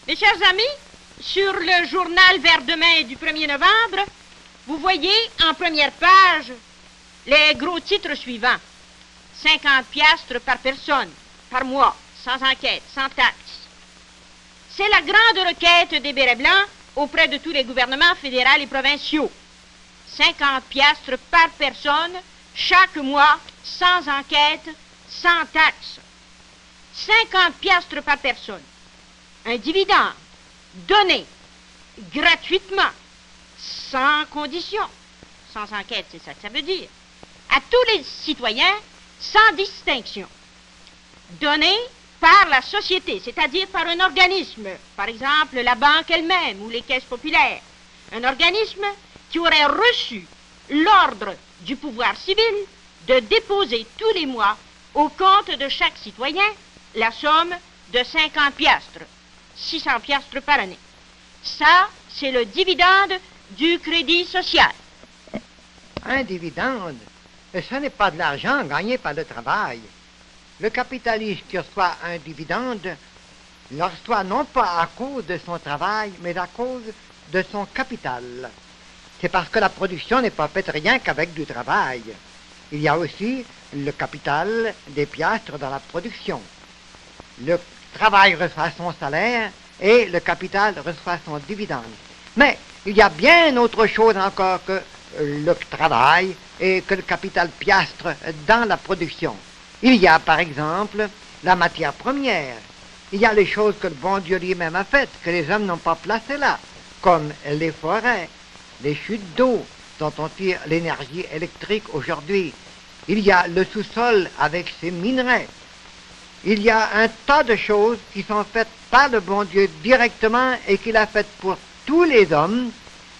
Mes chers amis, sur le journal Vert Demain du 1er novembre, vous voyez en première page les gros titres suivants. 50 piastres par personne, par mois, sans enquête, sans taxe. C'est la grande requête des bérets blancs auprès de tous les gouvernements fédéraux et provinciaux. 50 piastres par personne, chaque mois, sans enquête, sans taxe. 50 piastres par personne. Un dividende donné gratuitement, sans condition, sans enquête, c'est ça que ça veut dire, à tous les citoyens, sans distinction. Donné par la société, c'est-à-dire par un organisme, par exemple la banque elle-même ou les caisses populaires. Un organisme qui aurait reçu l'ordre du pouvoir civil de déposer tous les mois au compte de chaque citoyen la somme de 50 piastres, 600 piastres par année. Ça, c'est le dividende du crédit social. Un dividende, ce n'est pas de l'argent gagné par le travail. Le capitaliste qui reçoit un dividende le reçoit non pas à cause de son travail, mais à cause de son capital. C'est parce que la production n'est pas faite rien qu'avec du travail. Il y a aussi le capital des piastres dans la production. Le travail reçoit son salaire et le capital reçoit son dividende. Mais il y a bien autre chose encore que le travail et que le capital piastre dans la production. Il y a par exemple la matière première. Il y a les choses que le bon Dieu lui-même a faites, que les hommes n'ont pas placées là, comme les forêts, les chutes d'eau dont on tire l'énergie électrique aujourd'hui. Il y a le sous-sol avec ses minerais. Il y a un tas de choses qui sont faites par le bon Dieu directement et qu'il a faites pour tous les hommes.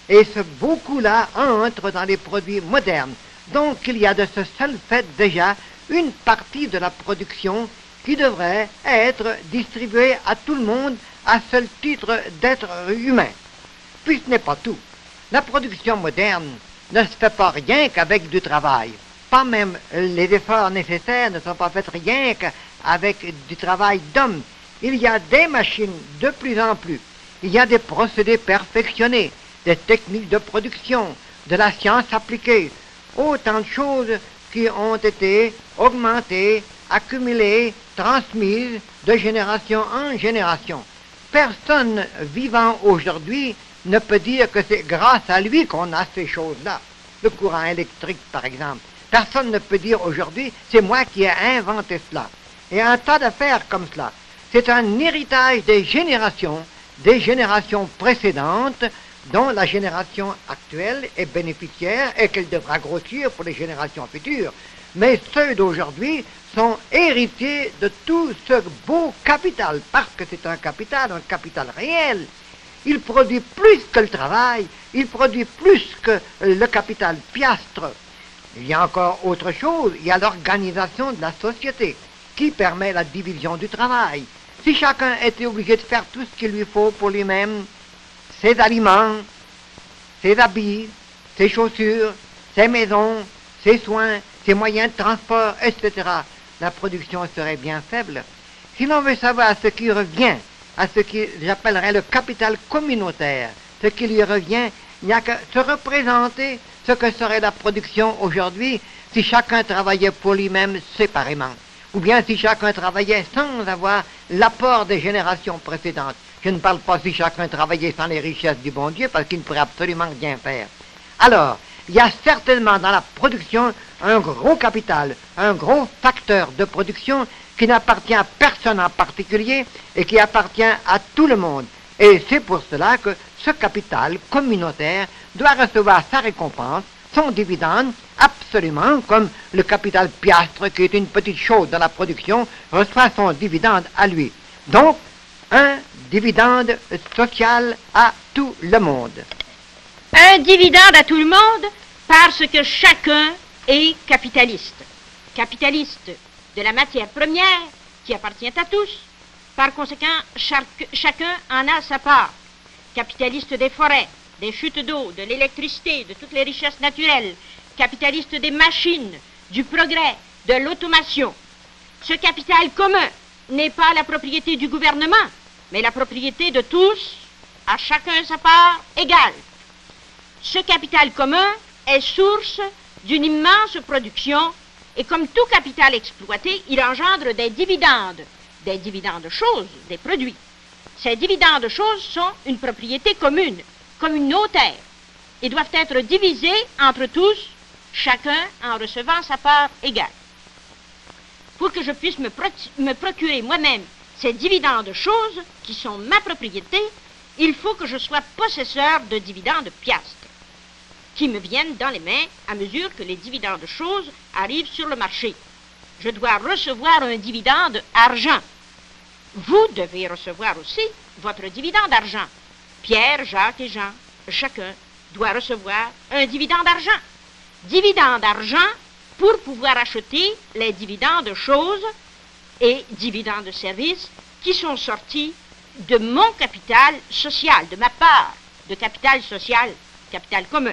Et ce beaucoup-là entre dans les produits modernes. Donc il y a de ce seul fait déjà une partie de la production qui devrait être distribuée à tout le monde à seul titre d'être humain. Puis ce n'est pas tout. La production moderne ne se fait pas rien qu'avec du travail. Pas même les efforts nécessaires ne sont pas faits rien qu'avec du travail d'homme. Il y a des machines de plus en plus. Il y a des procédés perfectionnés, des techniques de production, de la science appliquée. Autant de choses qui ont été augmentées, accumulées, transmises de génération en génération. Personne vivant aujourd'hui ne peut dire que c'est grâce à lui qu'on a ces choses-là. Le courant électrique, par exemple. Personne ne peut dire aujourd'hui, c'est moi qui ai inventé cela. Et un tas d'affaires comme cela. C'est un héritage des générations précédentes, dont la génération actuelle est bénéficiaire et qu'elle devra grossir pour les générations futures. Mais ceux d'aujourd'hui sont héritiers de tout ce beau capital, parce que c'est un capital réel. Il produit plus que le travail, il produit plus que le capital piastre. Il y a encore autre chose, il y a l'organisation de la société qui permet la division du travail. Si chacun était obligé de faire tout ce qu'il lui faut pour lui-même, ses aliments, ses habits, ses chaussures, ses maisons, ses soins, ses moyens de transport, etc., la production serait bien faible. Si l'on veut savoir ce qui revient à ce que j'appellerais le capital communautaire, ce qui lui revient, il n'y a qu'à se représenter ce que serait la production aujourd'hui si chacun travaillait pour lui-même séparément, ou bien si chacun travaillait sans avoir l'apport des générations précédentes. Je ne parle pas si chacun travaillait sans les richesses du bon Dieu, parce qu'il ne pourrait absolument rien faire. Alors, il y a certainement dans la production un gros capital, un gros facteur de production qui n'appartient à personne en particulier et qui appartient à tout le monde. Et c'est pour cela que ce capital communautaire doit recevoir sa récompense, son dividende, absolument comme le capital piastre, qui est une petite chose dans la production, reçoit son dividende à lui. Donc, un dividende social à tout le monde. Un dividende à tout le monde parce que chacun est capitaliste. Capitaliste de la matière première qui appartient à tous. Par conséquent, chacun en a sa part. Capitaliste des forêts, des chutes d'eau, de l'électricité, de toutes les richesses naturelles. Capitaliste des machines, du progrès, de l'automation. Ce capital commun n'est pas la propriété du gouvernement, mais la propriété de tous, à chacun sa part égale. Ce capital commun est source d'une immense production et comme tout capital exploité, il engendre des dividendes choses, des produits. Ces dividendes choses sont une propriété commune, communautaire, et doivent être divisés entre tous, chacun en recevant sa part égale. Pour que je puisse me procurer moi-même ces dividendes choses qui sont ma propriété, il faut que je sois possesseur de dividendes piastres, qui me viennent dans les mains à mesure que les dividendes choses arrivent sur le marché. Je dois recevoir un dividende argent. Vous devez recevoir aussi votre dividende argent. Pierre, Jacques et Jean, chacun doit recevoir un dividende argent. Dividende argent pour pouvoir acheter les dividendes choses et dividendes de services qui sont sortis de mon capital social, de ma part de capital social, capital commun.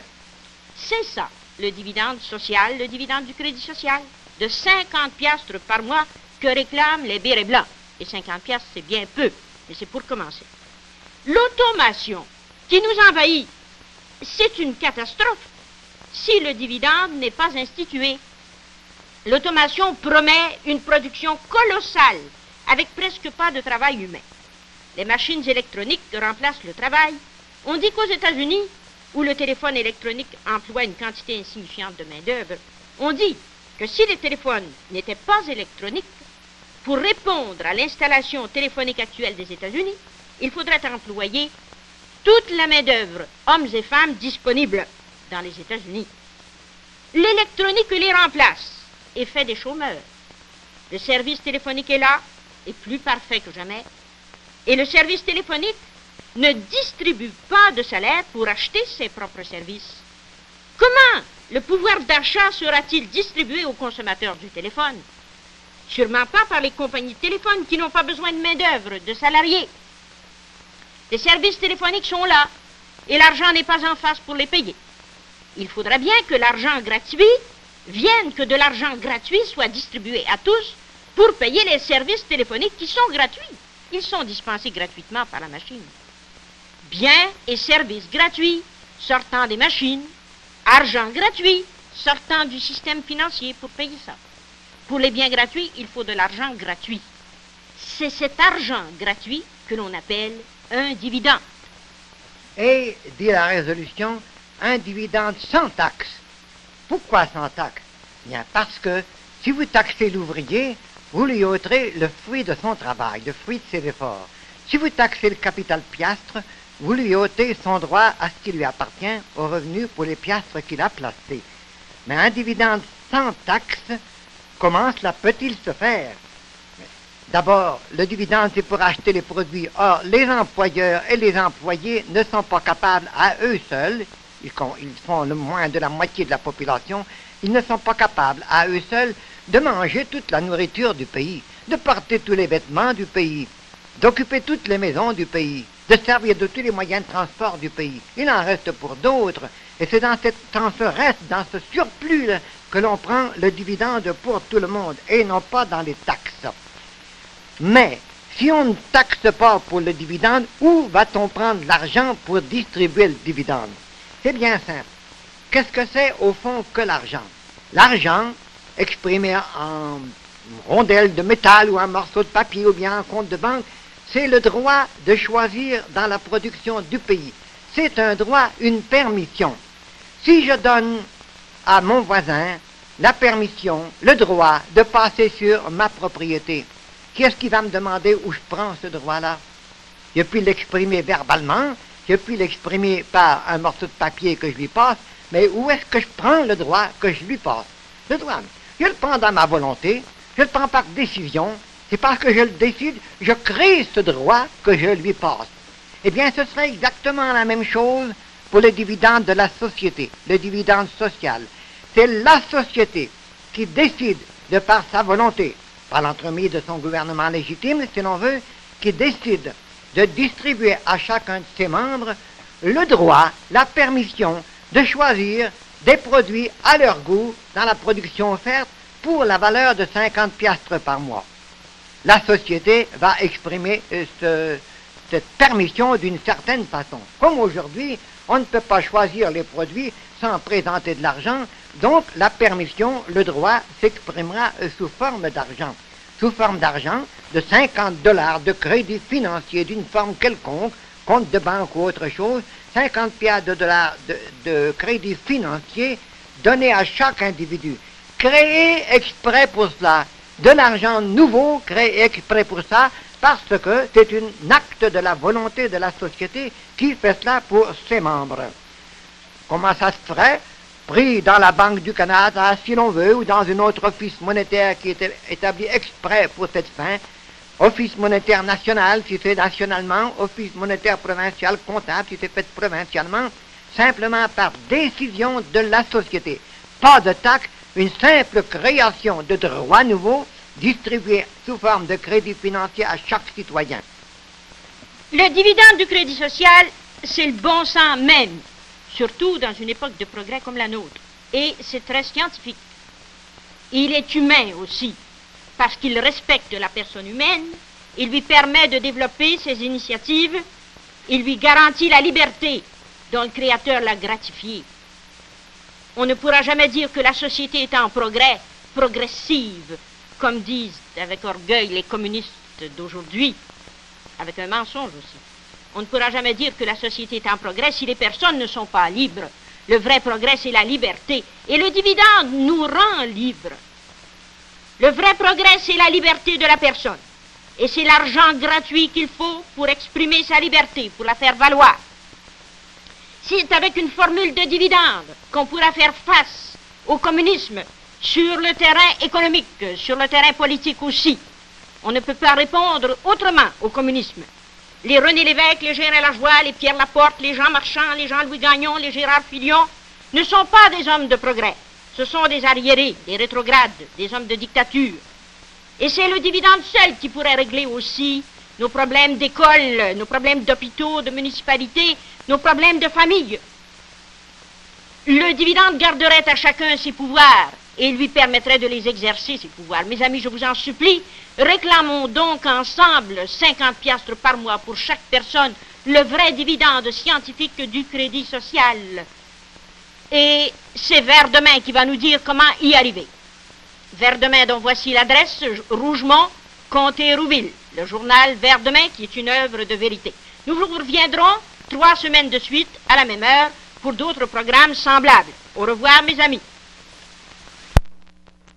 C'est ça, le dividende social, le dividende du crédit social, de 50 piastres par mois que réclament les bérets blancs. Et 50 piastres, c'est bien peu, mais c'est pour commencer. L'automation qui nous envahit, c'est une catastrophe si le dividende n'est pas institué. L'automation promet une production colossale, avec presque pas de travail humain. Les machines électroniques remplacent le travail. On dit qu'aux États-Unis, où le téléphone électronique emploie une quantité insignifiante de main-d'œuvre, on dit que si les téléphones n'étaient pas électroniques, pour répondre à l'installation téléphonique actuelle des États-Unis, il faudrait employer toute la main-d'œuvre, hommes et femmes, disponibles dans les États-Unis. L'électronique les remplace et fait des chômeurs. Le service téléphonique est là, et plus parfait que jamais, et le service téléphonique ne distribue pas de salaire pour acheter ses propres services. Comment le pouvoir d'achat sera-t-il distribué aux consommateurs du téléphone? Sûrement pas par les compagnies de téléphone qui n'ont pas besoin de main-d'œuvre, de salariés. Les services téléphoniques sont là, et l'argent n'est pas en face pour les payer. Il faudra bien que l'argent gratuit vienne, que de l'argent gratuit soit distribué à tous pour payer les services téléphoniques qui sont gratuits. Ils sont dispensés gratuitement par la machine. Biens et services gratuits sortant des machines, argent gratuit sortant du système financier pour payer ça. Pour les biens gratuits, il faut de l'argent gratuit. C'est cet argent gratuit que l'on appelle un dividende. Et, dit la résolution, un dividende sans taxe. Pourquoi sans taxe? Bien parce que si vous taxez l'ouvrier, vous lui ôterez le fruit de son travail, le fruit de ses efforts. Si vous taxez le capital piastre, vous lui ôtez son droit à ce qui lui appartient aux revenus pour les piastres qu'il a placés. Mais un dividende sans taxe, comment cela peut-il se faire? D'abord, le dividende, c'est pour acheter les produits. Or, les employeurs et les employés ne sont pas capables à eux seuls, ils font le moins de la moitié de la population, ils ne sont pas capables à eux seuls de manger toute la nourriture du pays, de porter tous les vêtements du pays, d'occuper toutes les maisons du pays, de servir de tous les moyens de transport du pays. Il en reste pour d'autres, et c'est dans ce reste, dans ce surplus là, que l'on prend le dividende pour tout le monde, et non pas dans les taxes. Mais, si on ne taxe pas pour le dividende, où va-t-on prendre l'argent pour distribuer le dividende? C'est bien simple. Qu'est-ce que c'est au fond que l'argent? L'argent, exprimé en rondelle de métal ou un morceau de papier ou bien un compte de banque, c'est le droit de choisir dans la production du pays. C'est un droit, une permission. Si je donne à mon voisin la permission, le droit de passer sur ma propriété, qui est-ce qui va me demander où je prends ce droit-là? Je puis l'exprimer verbalement, je puis l'exprimer par un morceau de papier que je lui passe, mais où est-ce que je prends le droit que je lui passe? Le droit, je le prends dans ma volonté, je le prends par décision, c'est parce que je le décide, je crée ce droit que je lui passe. Eh bien, ce serait exactement la même chose pour le dividende de la société, le dividende social. C'est la société qui décide, de par sa volonté, par l'entremise de son gouvernement légitime, si l'on veut, qui décide de distribuer à chacun de ses membres le droit, la permission de choisir des produits à leur goût dans la production offerte pour la valeur de 50 piastres par mois. La société va exprimer cette permission d'une certaine façon. Comme aujourd'hui, on ne peut pas choisir les produits sans présenter de l'argent, donc la permission, le droit s'exprimera sous forme d'argent. Sous forme d'argent, de $50 de crédit financier d'une forme quelconque, compte de banque ou autre chose, 50 piastres de dollars de crédit financier donné à chaque individu. Créé exprès pour cela, de l'argent nouveau créé exprès pour ça, parce que c'est un acte de la volonté de la société qui fait cela pour ses membres. Comment ça se ferait? Pris dans la Banque du Canada, si l'on veut, ou dans un autre office monétaire qui est établi exprès pour cette fin, office monétaire national, si c'est nationalement, office monétaire provincial, comptable, si c'est fait provincialement, simplement par décision de la société. Pas de taxe, une simple création de droits nouveaux distribués sous forme de crédit financier à chaque citoyen. Le dividende du crédit social, c'est le bon sens même, surtout dans une époque de progrès comme la nôtre. Et c'est très scientifique. Il est humain aussi, parce qu'il respecte la personne humaine, il lui permet de développer ses initiatives, il lui garantit la liberté dont le Créateur l'a gratifié. On ne pourra jamais dire que la société est en progrès, progressive, comme disent avec orgueil les communistes d'aujourd'hui, avec un mensonge aussi. On ne pourra jamais dire que la société est en progrès si les personnes ne sont pas libres. Le vrai progrès, c'est la liberté. Et le dividende nous rend libres. Le vrai progrès, c'est la liberté de la personne. Et c'est l'argent gratuit qu'il faut pour exprimer sa liberté, pour la faire valoir. C'est avec une formule de dividende qu'on pourra faire face au communisme sur le terrain économique, sur le terrain politique aussi. On ne peut pas répondre autrement au communisme. Les René Lévesque, les Gérard Lajoie, les Pierre Laporte, les Jean Marchand, les Jean-Louis Gagnon, les Gérard Filion ne sont pas des hommes de progrès. Ce sont des arriérés, des rétrogrades, des hommes de dictature. Et c'est le dividende seul qui pourrait régler aussi nos problèmes d'école, nos problèmes d'hôpitaux, de municipalités, nos problèmes de famille. Le dividende garderait à chacun ses pouvoirs et lui permettrait de les exercer, ses pouvoirs. Mes amis, je vous en supplie, réclamons donc ensemble 50 piastres par mois pour chaque personne, le vrai dividende scientifique du crédit social. Et c'est Verdemain qui va nous dire comment y arriver. Verdemain, dont voici l'adresse, Rougemont, Comté-Rouville, le journal Verdemain qui est une œuvre de vérité. Nous vous reviendrons 3 semaines de suite à la même heure pour d'autres programmes semblables. Au revoir mes amis.